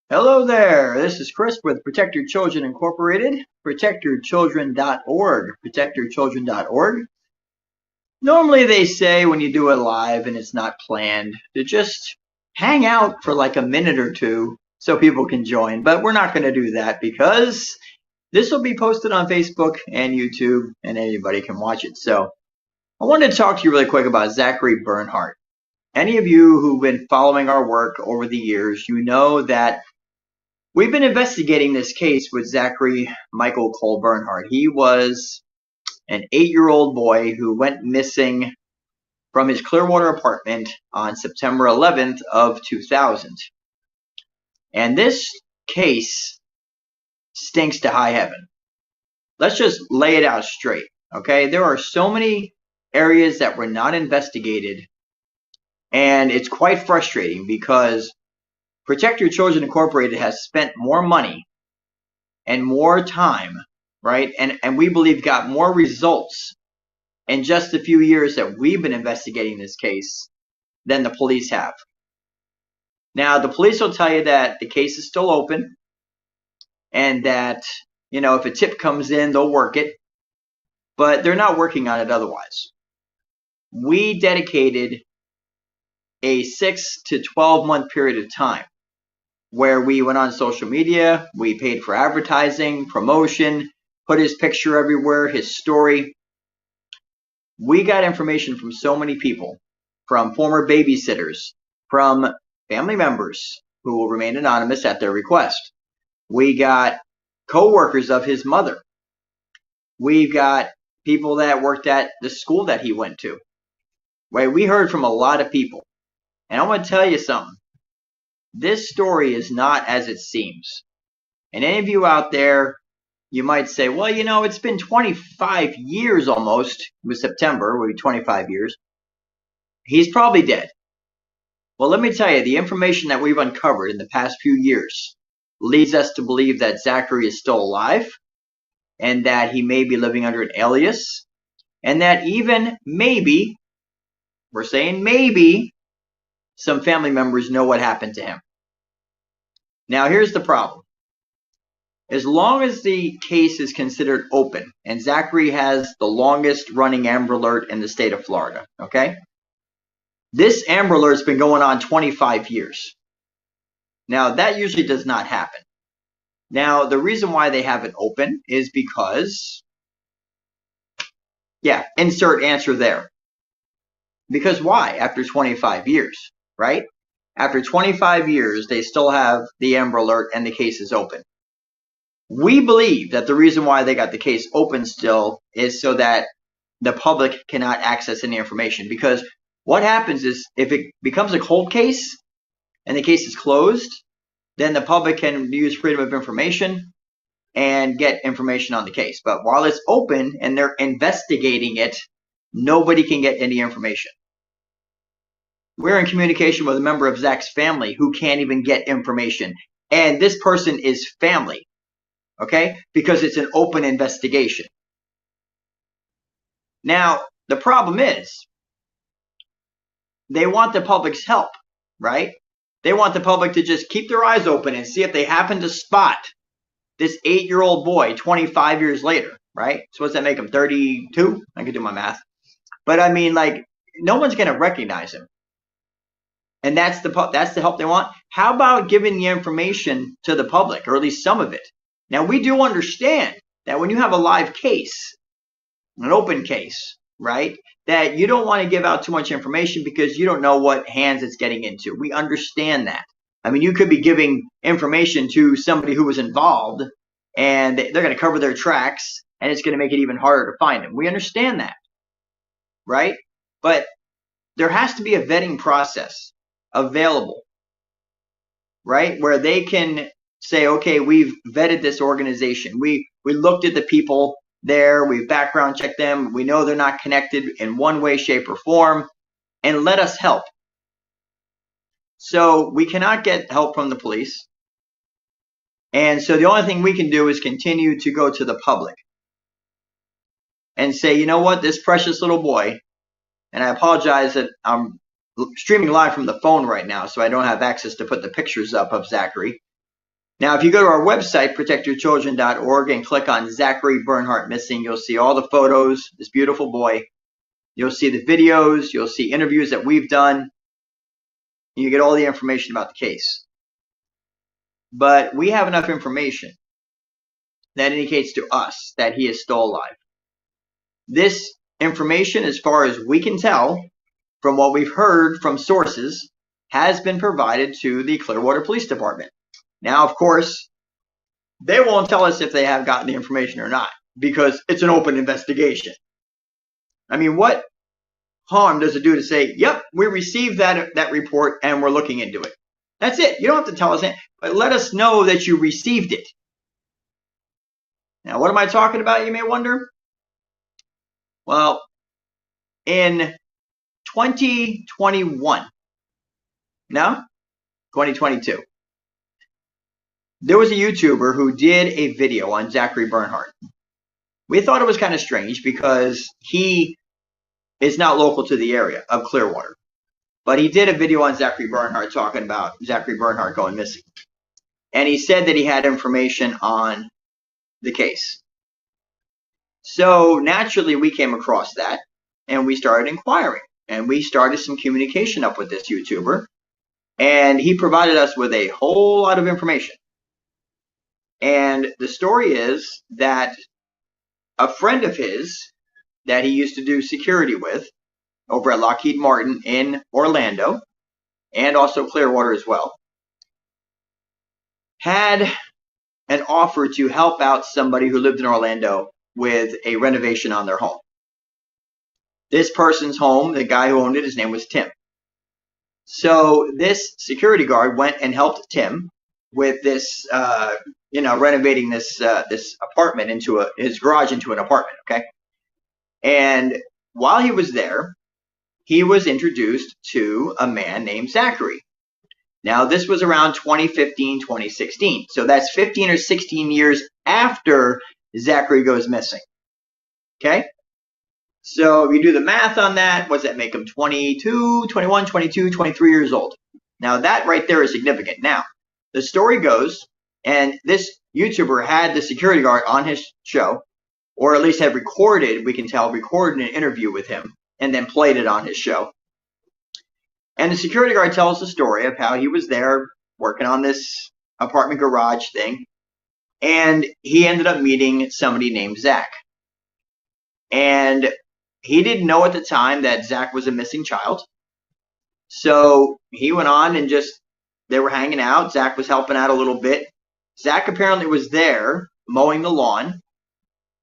Hello there, this is Chris with Protect Your Children Incorporated, protectyourchildren.org, protectyourchildren.org. Normally they say when you do it live and it's not planned to just hang out for like a minute or two so people can join, but we're not going to do that because this will be posted on Facebook and YouTube and anybody can watch it. So I wanted to talk to you really quick about Zachary Bernhardt. Any of you who've been following our work over the years, you know that we've been investigating this case with Zachary Michael Cole Bernhardt. He was an 8-year-old boy who went missing from his Clearwater apartment on September 11th of 2000. And this case stinks to high heaven. Let's just lay it out straight, okay? There are so many areas that were not investigated, and it's quite frustrating because Protect Your Children Incorporated has spent more money and more time, right? And we believe got more results in just a few years that we've been investigating this case than the police have. Now, the police will tell you that the case is still open and that, you know, if a tip comes in, they'll work it, but they're not working on it otherwise. We dedicated a 6 to 12 month period of time where we went on social media, we paid for advertising, promotion, put his picture everywhere, his story. We got information from so many people, from former babysitters, from family members who will remain anonymous at their request. We got co-workers of his mother. We've got people that worked at the school that he went to. Right? We heard from a lot of people. And I want to tell you something. This story is not as it seems. And any of you out there, you might say, well, you know, it's been 25 years almost. It was September, will be 25 years. He's probably dead. Well, let me tell you, the information that we've uncovered in the past few years leads us to believe that Zachary is still alive and that he may be living under an alias and that even maybe, we're saying maybe, some family members know what happened to him. Now, here's the problem. As long as the case is considered open, and Zachary has the longest running Amber Alert in the state of Florida, okay? This Amber Alert's been going on 25 years. Now, that usually does not happen. Now, the reason why they have it open is because, yeah, insert answer there. Because why? After 25 years, right? After 25 years, they still have the Amber Alert and the case is open. We believe that the reason why they got the case open still is so that the public cannot access any information. Because what happens is if it becomes a cold case and the case is closed, then the public can use freedom of information and get information on the case. But while it's open and they're investigating it, nobody can get any information. We're in communication with a member of Zach's family who can't even get information. And this person is family, okay? Because it's an open investigation. Now, the problem is they want the public's help, right? They want the public to just keep their eyes open and see if they happen to spot this 8-year-old boy 25 years later, right? So what's that make him, 32? I can do my math. But I mean, like, no one's going to recognize him. And that's the help they want. How about giving the information to the public, or at least some of it? Now, we do understand that when you have a live case, an open case, right, that you don't want to give out too much information because you don't know what hands it's getting into. We understand that. I mean, you could be giving information to somebody who was involved, and they're going to cover their tracks, and it's going to make it even harder to find them. We understand that, right? But there has to be a vetting process available, right? Where they can say, okay, we've vetted this organization. We looked at the people there. We've background checked them. We know they're not connected in one way, shape, or form, and let us help. So we cannot get help from the police. And so the only thing we can do is continue to go to the public and say, you know what, this precious little boy, and I apologize that I'm streaming live from the phone right now, so I don't have access to put the pictures up of Zachary. Now, if you go to our website, protectyourchildren.org, and click on Zachary Bernhardt missing, you'll see all the photos, this beautiful boy. You'll see the videos. You'll see interviews that we've done. You get all the information about the case. But we have enough information that indicates to us that he is still alive. This information, as far as we can tell, from what we've heard from sources, has been provided to the Clearwater Police Department. Now, of course, they won't tell us if they have gotten the information or not, because it's an open investigation. I mean, what harm does it do to say, yep, we received that report and we're looking into it? That's it. You don't have to tell us anything, but let us know that you received it. Now, what am I talking about, you may wonder? Well, in 2021, no, 2022, there was a YouTuber who did a video on Zachary Bernhardt. We thought it was kind of strange because he is not local to the area of Clearwater. But he did a video on Zachary Bernhardt talking about Zachary Bernhardt going missing. And he said that he had information on the case. So naturally we came across that and we started inquiring. And we started some communication up with this YouTuber. And he provided us with a whole lot of information. And the story is that a friend of his that he used to do security with over at Lockheed Martin in Orlando, and also Clearwater as well, had an offer to help out somebody who lived in Orlando with a renovation on their home. This person's home, the guy who owned it, his name was Tim. So this security guard went and helped Tim with this, renovating this apartment into his garage into an apartment. Okay, and while he was there, he was introduced to a man named Zachary. Now, this was around 2015, 2016. So that's 15 or 16 years after Zachary goes missing. Okay? So if you do the math on that, what does that make him? 22, 21, 22, 23 years old. Now, that right there is significant. Now, the story goes, and this YouTuber had the security guard on his show, or at least had recorded, we can tell, recorded an interview with him, and then played it on his show. And the security guard tells the story of how he was there working on this apartment garage thing, and he ended up meeting somebody named Zach. And he didn't know at the time that Zach was a missing child. So he went on and they were hanging out. Zach was helping out a little bit. Zach apparently was there mowing the lawn,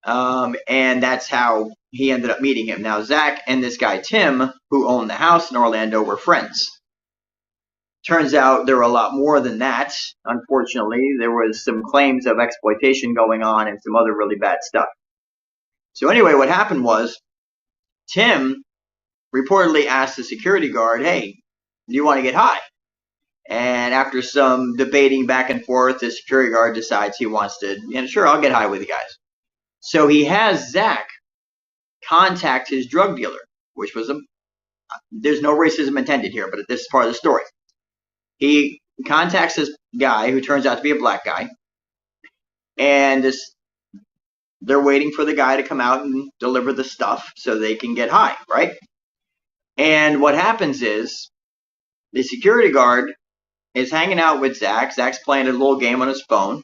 and that's how he ended up meeting him. Now, Zach and this guy, Tim, who owned the house in Orlando, were friends. Turns out there were a lot more than that. Unfortunately, there was some claims of exploitation going on and some other really bad stuff. So anyway, what happened was Tim reportedly asked the security guard, hey, do you want to get high? And after some debating back and forth, the security guard decides he wants to, sure, I'll get high with you guys. So he has Zach contact his drug dealer, which was there's no racism intended here, but this is part of the story. He contacts this guy who turns out to be a black guy, and they're waiting for the guy to come out and deliver the stuff so they can get high, right? And what happens is the security guard is hanging out with Zach. Zach's playing a little game on his phone.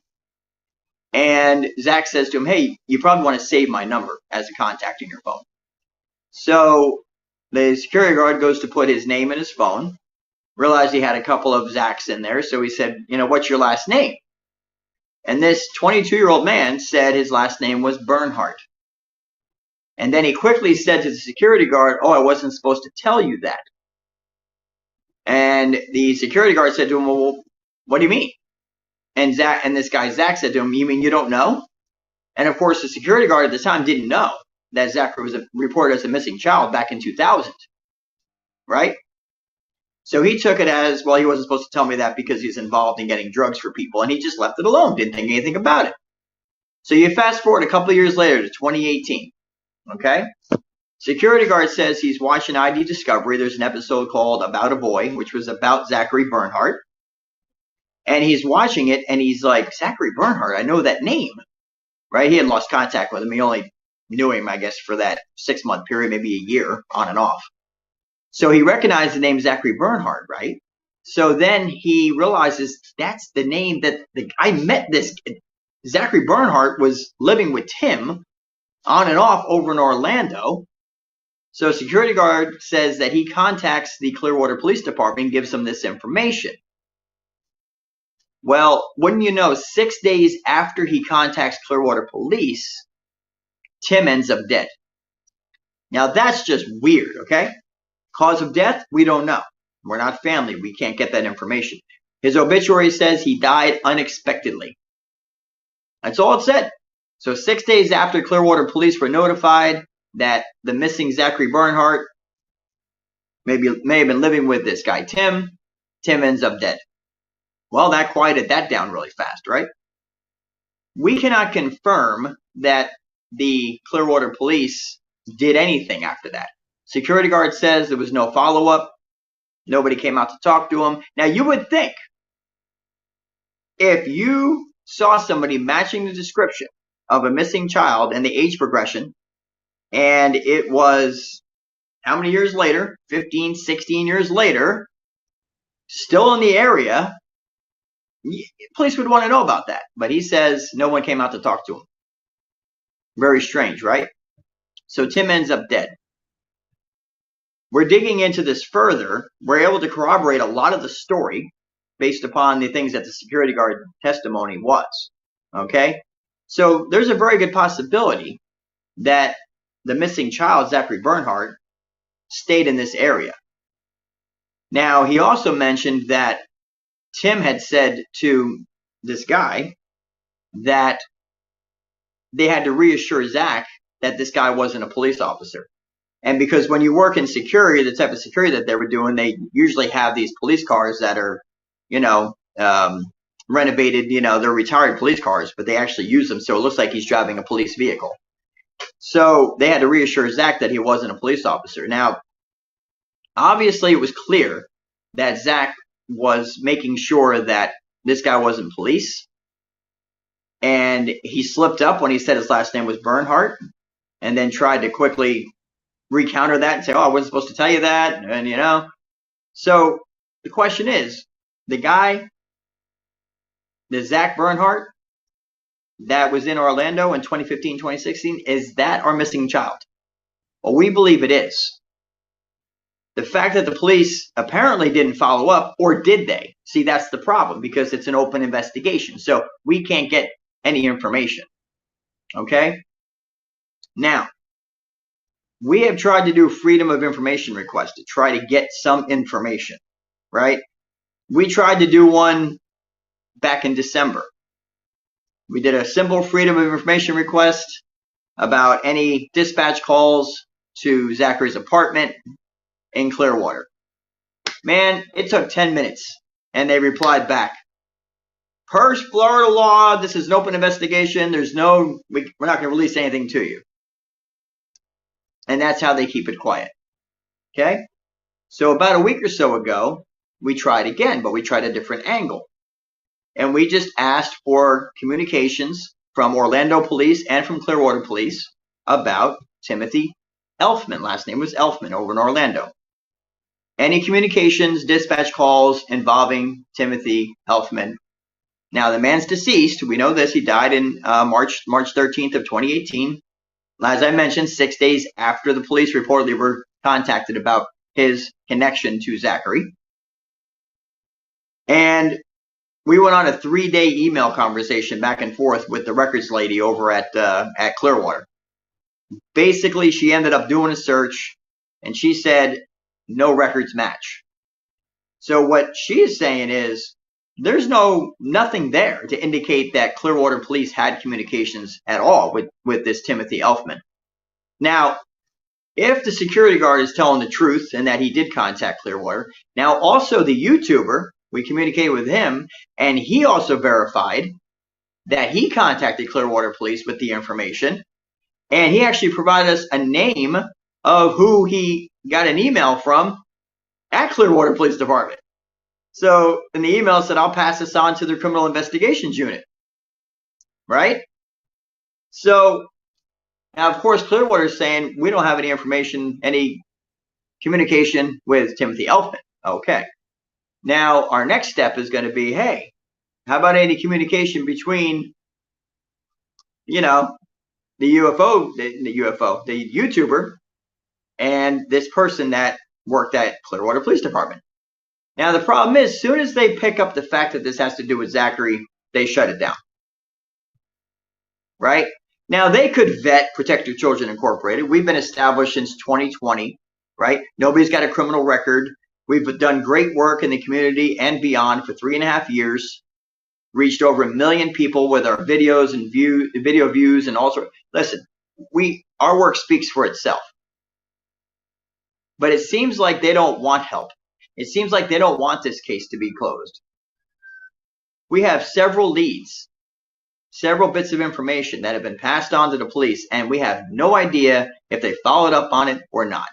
And Zach says to him, hey, you probably want to save my number as a contact in your phone. So the security guard goes to put his name in his phone, realized he had a couple of Zachs in there. So he said, what's your last name? And this 22-year-old man said his last name was Bernhardt. And then he quickly said to the security guard, oh, I wasn't supposed to tell you that. And the security guard said to him, well, what do you mean? And this guy Zach said to him, you mean you don't know? And of course, the security guard at the time didn't know that Zachary was reported as a missing child back in 2000, right? So he took it as, well, he wasn't supposed to tell me that because he's involved in getting drugs for people, and he just left it alone, didn't think anything about it. So you fast forward a couple of years later to 2018, okay? Security guard says he's watching ID Discovery. There's an episode called About a Boy, which was about Zachary Bernhardt. And he's watching it, and he's like, Zachary Bernhardt, I know that name, right? He had lost contact with him. He only knew him, I guess, for that 6-month period, maybe a year, on and off. So he recognized the name Zachary Bernhardt, right? So then he realizes that's the name that I met this kid. Zachary Bernhardt was living with Tim on and off over in Orlando. So security guard says that he contacts the Clearwater Police Department and gives them this information. Well, wouldn't you know, 6 days after he contacts Clearwater Police, Tim ends up dead. Now that's just weird, okay? Cause of death, we don't know. We're not family. We can't get that information. His obituary says he died unexpectedly. That's all it said. So 6 days after Clearwater Police were notified that the missing Zachary Bernhardt may have been living with this guy, Tim ends up dead. Well, that quieted that down really fast, right? We cannot confirm that the Clearwater Police did anything after that. Security guard says there was no follow-up. Nobody came out to talk to him. Now, you would think if you saw somebody matching the description of a missing child and the age progression, and it was how many years later, 15, 16 years later, still in the area, police would want to know about that. But he says no one came out to talk to him. Very strange, right? So Tim ends up dead. We're digging into this further. We're able to corroborate a lot of the story based upon the things that the security guard testimony was. Okay? So there's a very good possibility that the missing child, Zachary Bernhardt, stayed in this area. Now, he also mentioned that Tim had said to this guy that they had to reassure Zach that this guy wasn't a police officer. And because when you work in security, the type of security that they were doing, they usually have these police cars that are, renovated, they're retired police cars, but they actually use them. So it looks like he's driving a police vehicle. So they had to reassure Zach that he wasn't a police officer. Now, obviously, it was clear that Zach was making sure that this guy wasn't police. And he slipped up when he said his last name was Bernhardt, and then tried to quickly recounter that and say, oh, I wasn't supposed to tell you that. And, so the question is, the guy, the Zach Bernhardt that was in Orlando in 2015, 2016, is that our missing child? Well, we believe it is. The fact that the police apparently didn't follow up, or did they? See, that's the problem, because it's an open investigation. So we can't get any information. Okay? Now, we have tried to do freedom of information requests to try to get some information, right? We tried to do one back in December. We did a simple freedom of information request about any dispatch calls to Zachary's apartment in Clearwater. Man, it took 10 minutes, and they replied back, per Florida law, this is an open investigation. We're not going to release anything to you. And that's how they keep it quiet. Okay? So about a week or so ago, we tried again, but we tried a different angle. And we just asked for communications from Orlando Police and from Clearwater Police about Timothy Elfman. Last name was Elfman, over in Orlando. Any communications, dispatch calls involving Timothy Elfman. Now, the man's deceased. We know this. He died in March 13th of 2018. As I mentioned, 6 days after the police reportedly were contacted about his connection to Zachary. And we went on a 3-day email conversation back and forth with the records lady over at Clearwater. Basically, she ended up doing a search, and she said no records match. So what she is saying is there's nothing there to indicate that Clearwater Police had communications at all with this Timothy Elfman. Now, if the security guard is telling the truth and that he did contact Clearwater, now also the YouTuber, we communicated with him, and he also verified that he contacted Clearwater Police with the information, and he actually provided us a name of who he got an email from at Clearwater Police Department. So in the email it said, I'll pass this on to the criminal investigations unit, right? So now, of course, Clearwater is saying we don't have any information, any communication with Timothy Elfman. Okay. Now, our next step is going to be, hey, how about any communication between, you know, the YouTuber, and this person that worked at Clearwater Police Department? Now, the problem is, as soon as they pick up the fact that this has to do with Zachary, they shut it down. Right? Now, they could vet Protect Your Children Incorporated. We've been established since 2020, right? Nobody's got a criminal record. We've done great work in the community and beyond for 3.5 years. Reached over 1 million people with our videos and video views and all sorts. Listen, our work speaks for itself. But it seems like they don't want help. It seems like they don't want this case to be closed. We have several leads, several bits of information that have been passed on to the police, and we have no idea if they followed up on it or not.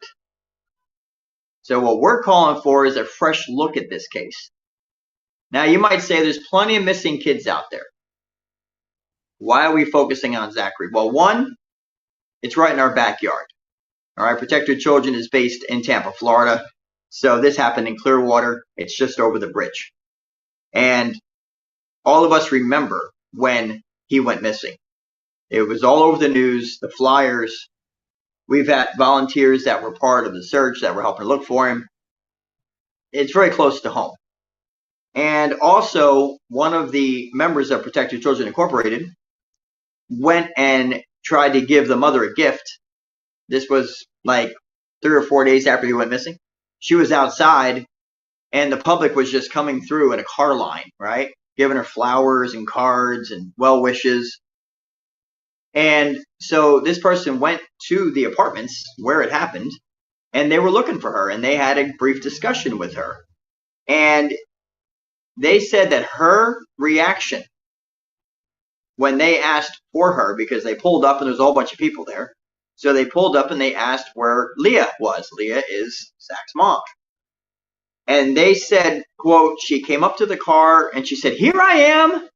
So what we're calling for is a fresh look at this case. Now, you might say there's plenty of missing kids out there. Why are we focusing on Zachary? Well, one, it's right in our backyard. All right, Protect Your Children is based in Tampa, Florida. So this happened in Clearwater. It's just over the bridge. And all of us remember when he went missing. It was all over the news, the flyers. We've had volunteers that were part of the search that were helping look for him. It's very close to home. And also, one of the members of Protect Your Children Incorporated went and tried to give the mother a gift. This was like 3 or 4 days after he went missing. She was outside, and the public was just coming through in a car line, right? Giving her flowers and cards and well wishes. And so this person went to the apartments where it happened, and they were looking for her, and they had a brief discussion with her. And they said that her reaction when they asked for her, because they pulled up and there's a whole bunch of people there. So they pulled up and they asked where Leah was. Leah is Zach's mom. And they said, quote, she came up to the car and she said, "Here I am,"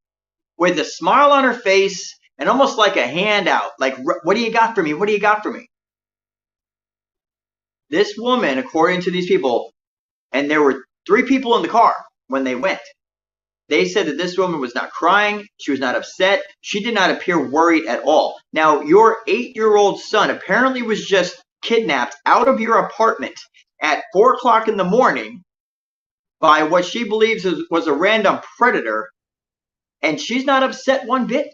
with a smile on her face and almost like a hand out. Like, what do you got for me? What do you got for me? This woman, according to these people, and there were 3 people in the car when they went, they said that this woman was not crying. She was not upset. She did not appear worried at all. Now, your 8-year-old son apparently was just kidnapped out of your apartment at 4 o'clock in the morning by what she believes was a random predator, and she's not upset one bit.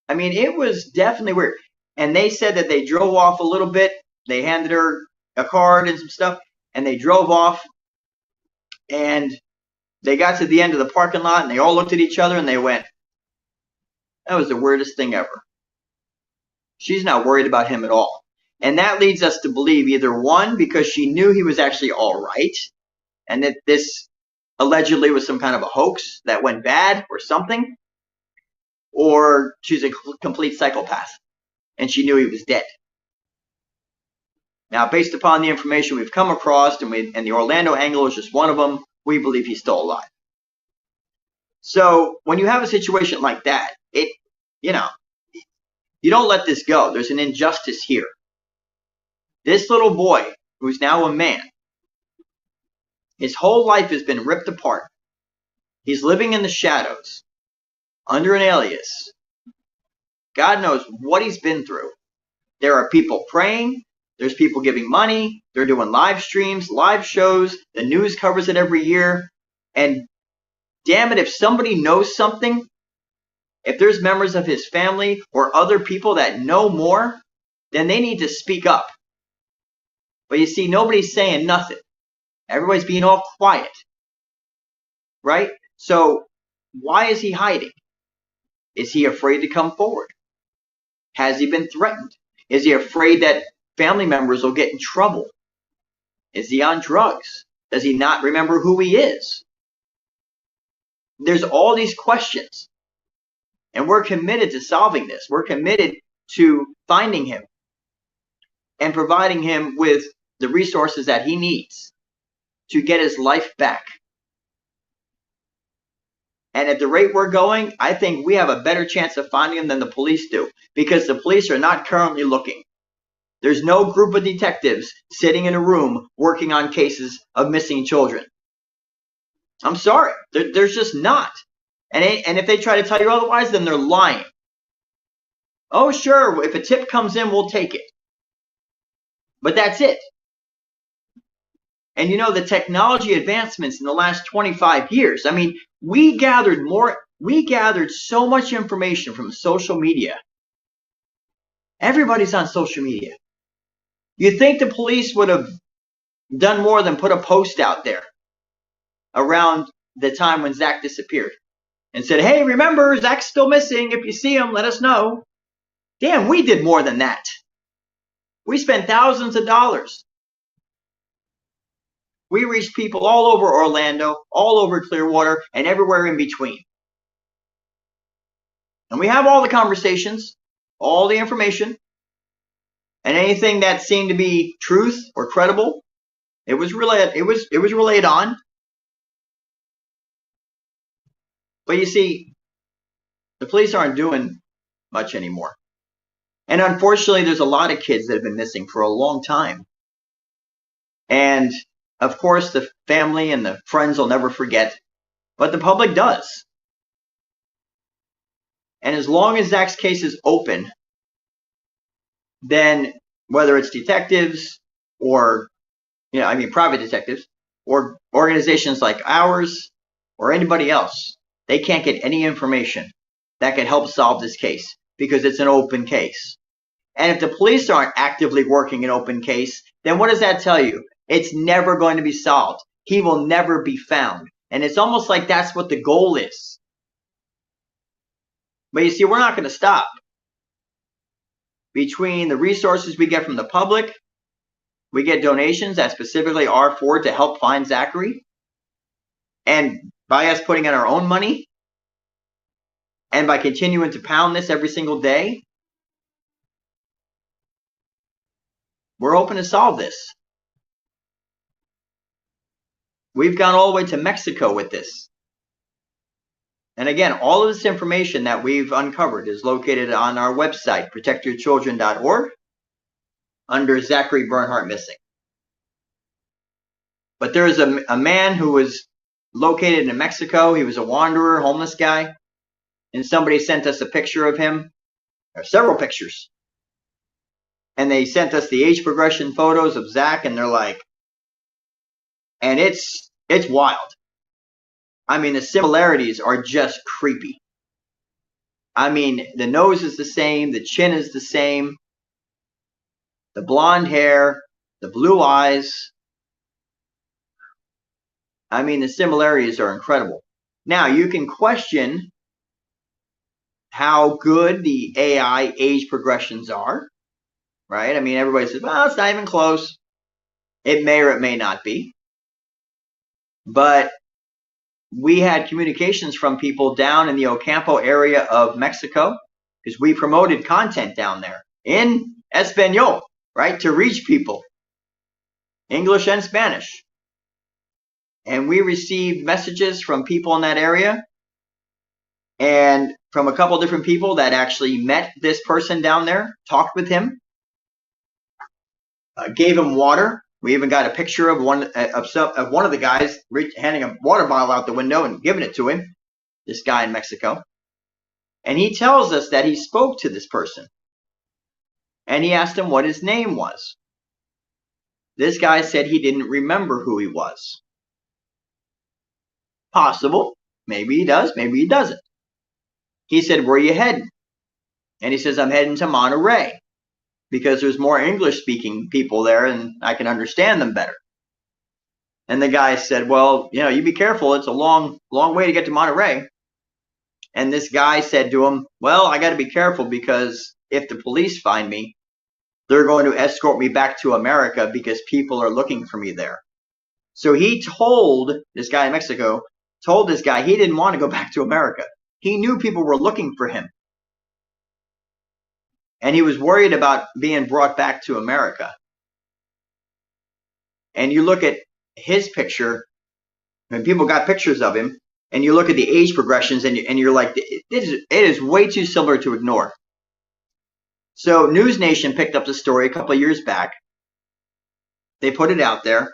I mean, it was definitely weird. And they said that they drove off a little bit. They handed her a card and some stuff, and they drove off. And they got to the end of the parking lot, and they all looked at each other, and they went, that was the weirdest thing ever. She's not worried about him at all. And that leads us to believe either one, because she knew he was actually all right, and that this allegedly was some kind of a hoax that went bad or something, or she's a complete psychopath, and she knew he was dead. Now, based upon the information we've come across, and the Orlando angle is just one of them, we believe he's still alive. So when you have a situation like that, you don't let this go. There's an injustice here. This little boy, who's now a man, his whole life has been ripped apart. He's living in the shadows, under an alias. God knows what he's been through. There are people praying. There's people giving money. They're doing live streams, live shows. The news covers it every year. And damn it, if somebody knows something, if there's members of his family or other people that know more, then they need to speak up. But you see, nobody's saying nothing. Everybody's being all quiet. Right? So why is he hiding? Is he afraid to come forward? Has he been threatened? Is he afraid that family members will get in trouble? Is he on drugs? Does he not remember who he is? There's all these questions. And we're committed to solving this. We're committed to finding him and providing him with the resources that he needs to get his life back. And at the rate we're going, I think we have a better chance of finding him than the police do, because the police are not currently looking. There's no group of detectives sitting in a room working on cases of missing children. I'm sorry, there's just not. And if they try to tell you otherwise, then they're lying. Oh, sure, if a tip comes in, we'll take it. But that's it. And you know, the technology advancements in the last 25 years, I mean, we gathered so much information from social media. Everybody's on social media. You'd think the police would have done more than put a post out there around the time when Zach disappeared and said, hey, remember, Zach's still missing. If you see him, let us know. Damn, we did more than that. We spent thousands of dollars. We reached people all over Orlando, all over Clearwater, and everywhere in between. And we have all the conversations, all the information, and anything that seemed to be truth or credible, it was relayed on. But you see, the police aren't doing much anymore. And unfortunately, there's a lot of kids that have been missing for a long time. And of course, the family and the friends will never forget, but the public does. And as long as Zach's case is open, then whether it's detectives or, private detectives or organizations like ours or anybody else, they can't get any information that can help solve this case because it's an open case. And if the police aren't actively working an open case, then what does that tell you? It's never going to be solved. He will never be found. And it's almost like that's what the goal is. But you see, we're not going to stop. Between the resources we get from the public, we get donations that specifically are for to help find Zachary. And by us putting in our own money, and by continuing to pound this every single day, we're hoping to solve this. We've gone all the way to Mexico with this. And again, all of this information that we've uncovered is located on our website, protectyourchildren.org, under Zachary Bernhardt Missing. But there is a man who was located in Mexico. He was a wanderer, homeless guy. And somebody sent us a picture of him, or several pictures. And they sent us the age progression photos of Zach, and they're like, and it's wild. I mean, the similarities are just creepy. I mean, the nose is the same, the chin is the same, the blonde hair, the blue eyes. I mean, the similarities are incredible. Now, you can question how good the AI age progressions are, right? I mean, everybody says, well, it's not even close. It may or it may not be. But we had communications from people down in the Ocampo area of Mexico, because we promoted content down there in Espanol, right, to reach people, English and Spanish. And we received messages from people in that area and from a couple different people that actually met this person down there, talked with him, gave him water. We even got a picture of one of the guys handing a water bottle out the window and giving it to him, this guy in Mexico. And he tells us that he spoke to this person. And he asked him what his name was. This guy said he didn't remember who he was. Possible. Maybe he does, maybe he doesn't. He said, where are you heading? And he says, I'm heading to Monterey, because there's more English-speaking people there and I can understand them better. And the guy said, well, you be careful. It's a long, long way to get to Monterey. And this guy said to him, well, I got to be careful, because if the police find me, they're going to escort me back to America because people are looking for me there. So he told this guy in Mexico, told this guy he didn't want to go back to America. He knew people were looking for him. And he was worried about being brought back to America. And you look at his picture, and people got pictures of him, and you look at the age progressions, and you're like, it is way too similar to ignore. So News Nation picked up the story a couple of years back. They put it out there,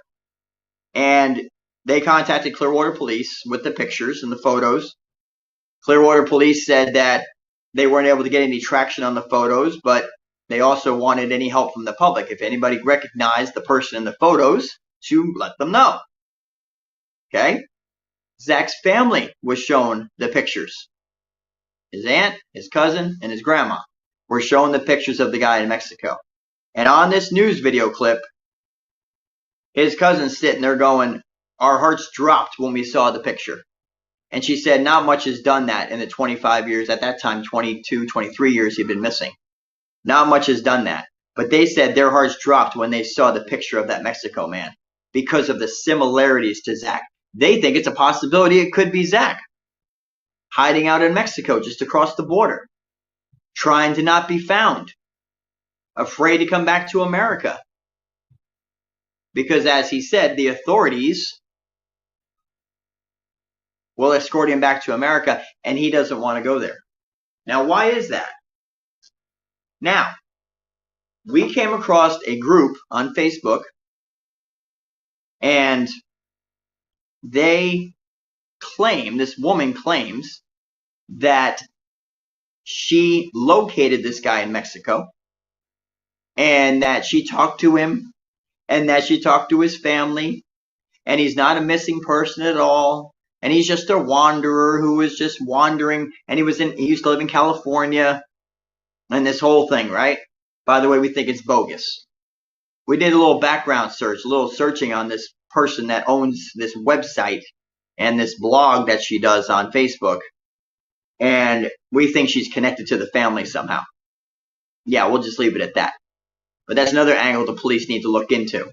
and they contacted Clearwater Police with the pictures and the photos. Clearwater Police said that they weren't able to get any traction on the photos, but they also wanted any help from the public. If anybody recognized the person in the photos, to let them know. Okay? Zach's family was shown the pictures. His aunt, his cousin, and his grandma were shown the pictures of the guy in Mexico. And on this news video clip, his cousin's sitting there going, our hearts dropped when we saw the picture. And she said not much has done that in the 25 years, at that time 22, 23 years he'd been missing. Not much has done that. But they said their hearts dropped when they saw the picture of that Mexico man because of the similarities to Zach. They think it's a possibility it could be Zach, hiding out in Mexico just across the border, trying to not be found, afraid to come back to America. Because as he said, the authorities will escort him back to America, and he doesn't want to go there. Now, why is that? Now, we came across a group on Facebook, and they claim, this woman claims, that she located this guy in Mexico, and that she talked to him, and that she talked to his family, and he's not a missing person at all, and he's just a wanderer who was just wandering, and he used to live in California, and this whole thing, right? By the way, we think it's bogus. We did a little background search, a little searching on this person that owns this website and this blog that she does on Facebook, and we think she's connected to the family somehow. Yeah, we'll just leave it at that. But that's another angle the police need to look into.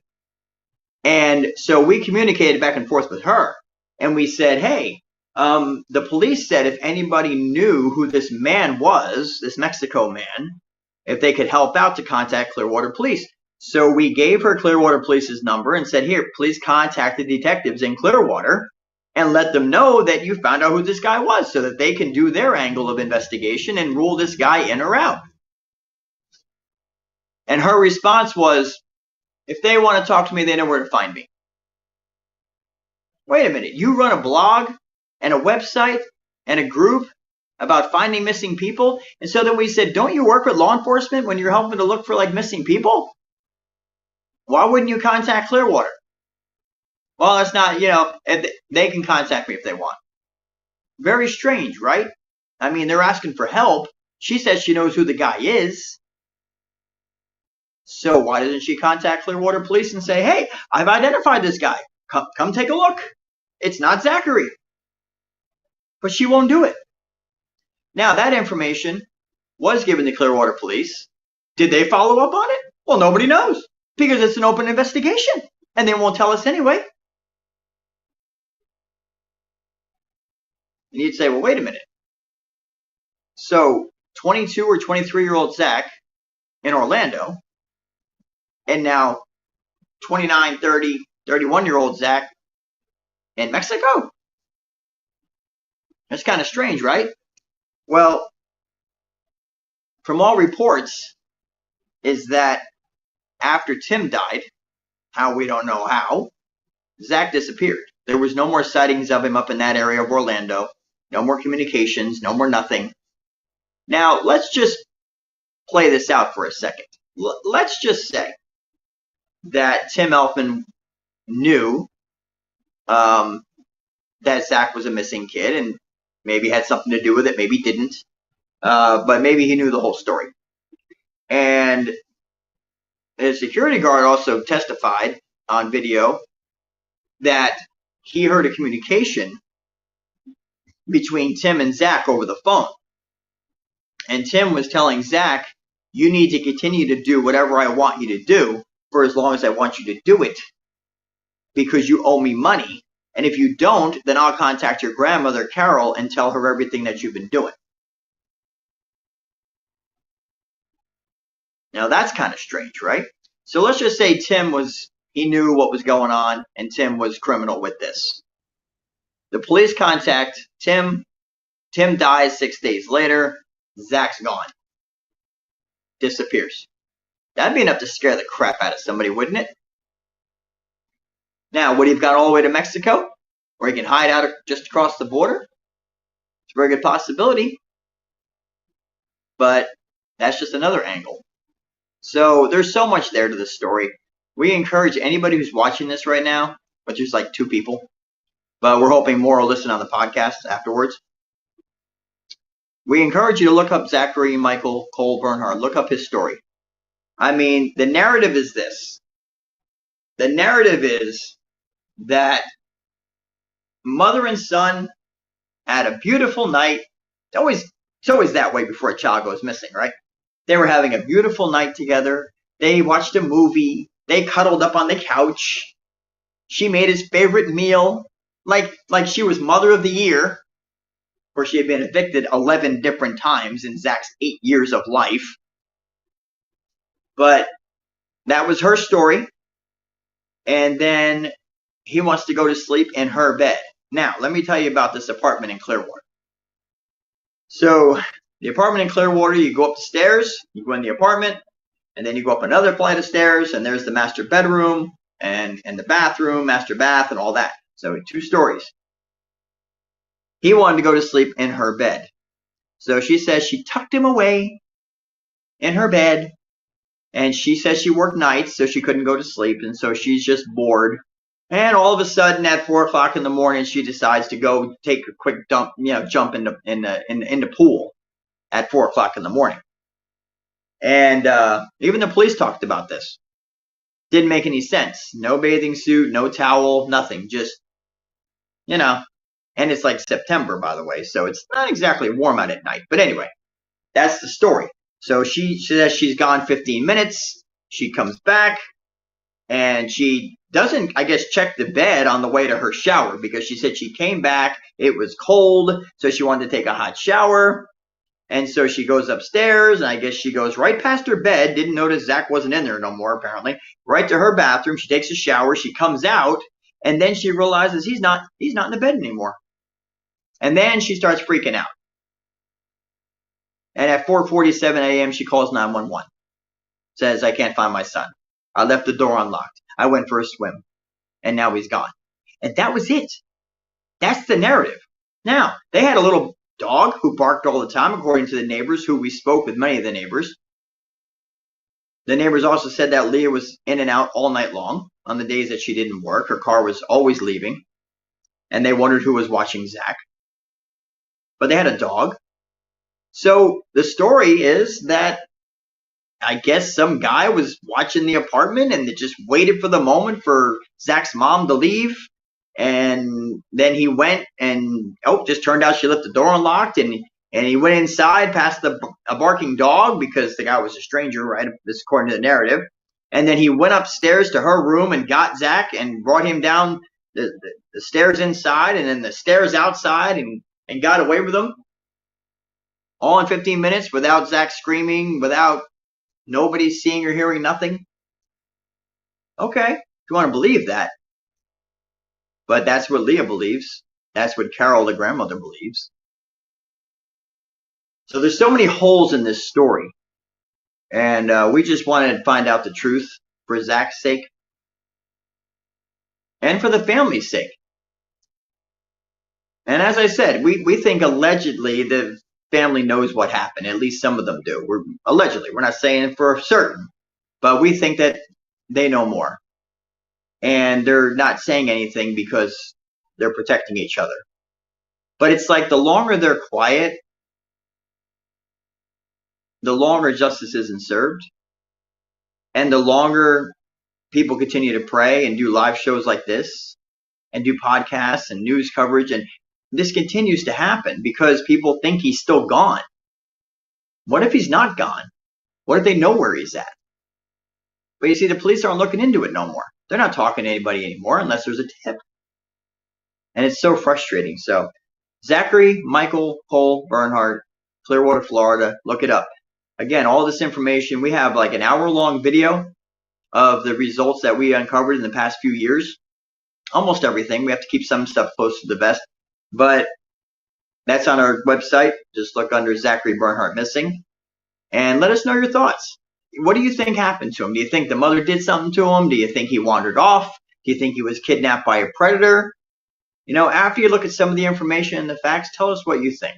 And so we communicated back and forth with her, and we said, hey, the police said if anybody knew who this man was, this Mexico man, if they could help out, to contact Clearwater Police. So we gave her Clearwater Police's number and said, here, please contact the detectives in Clearwater and let them know that you found out who this guy was so that they can do their angle of investigation and rule this guy in or out. And her response was, if they want to talk to me, they know where to find me. Wait a minute, you run a blog and a website and a group about finding missing people? And so then we said, don't you work with law enforcement when you're helping to look for like missing people? Why wouldn't you contact Clearwater? Well, that's not, they can contact me if they want. Very strange, right? I mean, they're asking for help. She says she knows who the guy is. So why doesn't she contact Clearwater Police and say, hey, I've identified this guy. Come take a look. It's not Zachary. But she won't do it. Now, that information was given to Clearwater Police. Did they follow up on it? Well, nobody knows because it's an open investigation and they won't tell us anyway. And you'd say, well, wait a minute. So 22 or 23-year-old Zach in Orlando, and now 29, 30, 31-year-old Zach in Mexico. That's kind of strange, right? Well, from all reports, is that after Tim died, how we don't know how, Zach disappeared. There was no more sightings of him up in that area of Orlando. No more communications, no more nothing. Now, let's just play this out for a second. Let's just say that Tim Elfman knew that Zach was a missing kid and maybe had something to do with it, maybe didn't. But maybe he knew the whole story. And his security guard also testified on video that he heard a communication between Tim and Zach over the phone. And Tim was telling Zach, you need to continue to do whatever I want you to do for as long as I want you to do it because you owe me money. And if you don't, then I'll contact your grandmother, Carol, and tell her everything that you've been doing. Now, that's kind of strange, right? So let's just say Tim was, he knew what was going on, and Tim was criminal with this. The police contact Tim. Tim dies 6 days later. Zach's gone. Disappears. That'd be enough to scare the crap out of somebody, wouldn't it? Now, would he have gone all the way to Mexico, where he can hide out just across the border? It's a very good possibility. But that's just another angle. So there's so much there to the story. We encourage anybody who's watching this right now, which is like 2 people, but we're hoping more will listen on the podcast afterwards. We encourage you to look up Zachary Michael Cole Bernhardt. Look up his story. I mean, the narrative is this. The narrative is that mother and son had a beautiful night. It's always that way before a child goes missing, right? They were having a beautiful night together. They watched a movie. They cuddled up on the couch. She made his favorite meal, like she was mother of the year, where she had been evicted 11 different times in Zach's 8 years of life. But that was her story. And then he wants to go to sleep in her bed. Now, let me tell you about this apartment in Clearwater. So, the apartment in Clearwater, you go up the stairs, you go in the apartment, and then you go up another flight of stairs, and there's the master bedroom, and the bathroom, master bath, and all that. So, 2 stories. He wanted to go to sleep in her bed. So she says she tucked him away in her bed, and she says she worked nights, so she couldn't go to sleep, and so she's just bored. And all of a sudden, at 4 o'clock in the morning, she decides to go take a quick jump in the pool at 4 o'clock in the morning. And even the police talked about this. Didn't make any sense. No bathing suit, no towel, nothing. Just, and it's like September, by the way, so it's not exactly warm out at night. But anyway, that's the story. So she says she's gone 15 minutes. She comes back, and she doesn't, I guess, check the bed on the way to her shower, because she said she came back, it was cold, so she wanted to take a hot shower. And so she goes upstairs, and I guess she goes right past her bed, didn't notice Zach wasn't in there no more, apparently, right to her bathroom. She takes a shower, she comes out, and then she realizes he's not in the bed anymore. And then she starts freaking out. And at 4:47 a.m., she calls 911. Says, I can't find my son. I left the door unlocked. I went for a swim. And now he's gone. And that was it. That's the narrative. Now, they had a little dog who barked all the time, according to the neighbors, who we spoke with many of the neighbors. The neighbors also said that Leah was in and out all night long. On the days that she didn't work, her car was always leaving. And they wondered who was watching Zach. But they had a dog. So the story is that I guess some guy was watching the apartment and they just waited for the moment for Zach's mom to leave. And then he went and, just turned out she left the door unlocked. And he went inside past a barking dog, because the guy was a stranger, right? This according to the narrative. And then he went upstairs to her room and got Zach and brought him down the stairs inside and then the stairs outside and got away with him. All in 15 minutes without Zach screaming, without nobody seeing or hearing nothing. Okay, if you want to believe that. But that's what Leah believes. That's what Carol, the grandmother, believes. So there's so many holes in this story. And we just wanted to find out the truth for Zach's sake. And for the family's sake. And as I said, we think allegedly the family knows what happened. At least some of them do. Allegedly. We're not saying for certain. But we think that they know more. And they're not saying anything because they're protecting each other. But it's like the longer they're quiet, the longer justice isn't served. And the longer people continue to pray and do live shows like this and do podcasts and news coverage, and this continues to happen because people think he's still gone. What if he's not gone? What if they know where he's at? But you see, the police aren't looking into it no more. They're not talking to anybody anymore unless there's a tip. And it's so frustrating. So, Zachary Michael Cole Bernhardt, Clearwater, Florida. Look it up. Again, all this information. We have like an hour-long video of the results that we uncovered in the past few years. Almost everything. We have to keep some stuff close to the vest, but that's on our website. Just look under Zachary Bernhardt missing and let us know your thoughts. What do you think happened to him? Do you think the mother did something to him? Do you think he wandered off? Do you think he was kidnapped by a predator? After you look at some of the information and the facts, tell us what you think.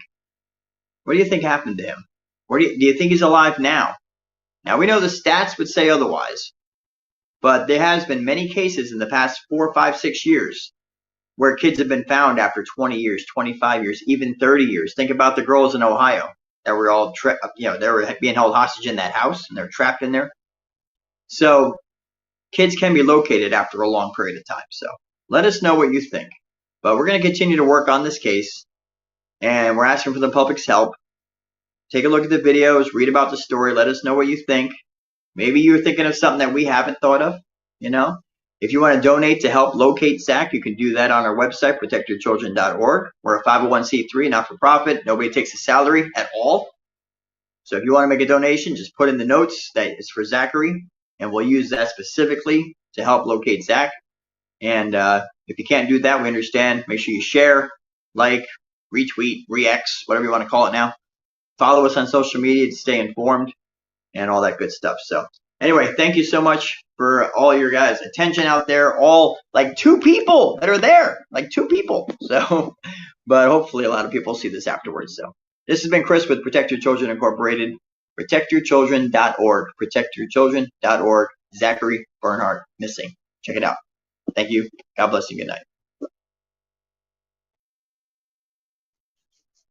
What do you think happened to him? Do you think he's alive now? Now, we know the stats would say otherwise, but there has been many cases in the past 4, 5, 6 years where kids have been found after 20 years, 25 years, even 30 years. Think about the girls in Ohio that were all, they were being held hostage in that house and they're trapped in there. So kids can be located after a long period of time. So let us know what you think. But we're going to continue to work on this case, and we're asking for the public's help. Take a look at the videos, read about the story, let us know what you think. Maybe you're thinking of something that we haven't thought of. If you want to donate to help locate Zach, you can do that on our website, protectyourchildren.org. We're a 501c3, not-for-profit. Nobody takes a salary at all. So if you want to make a donation, just put in the notes that it's for Zachary, and we'll use that specifically to help locate Zach. And if you can't do that, we understand. Make sure you share, like, retweet, re-X, whatever you want to call it now. Follow us on social media to stay informed and all that good stuff. So anyway, thank you so much for all your guys' attention out there. All like 2 people that are there, like 2 people. So, but hopefully a lot of people see this afterwards. So this has been Chris with Protect Your Children Incorporated. ProtectYourChildren.org. ProtectYourChildren.org. Zachary Bernhardt missing. Check it out. Thank you. God bless you. Good night.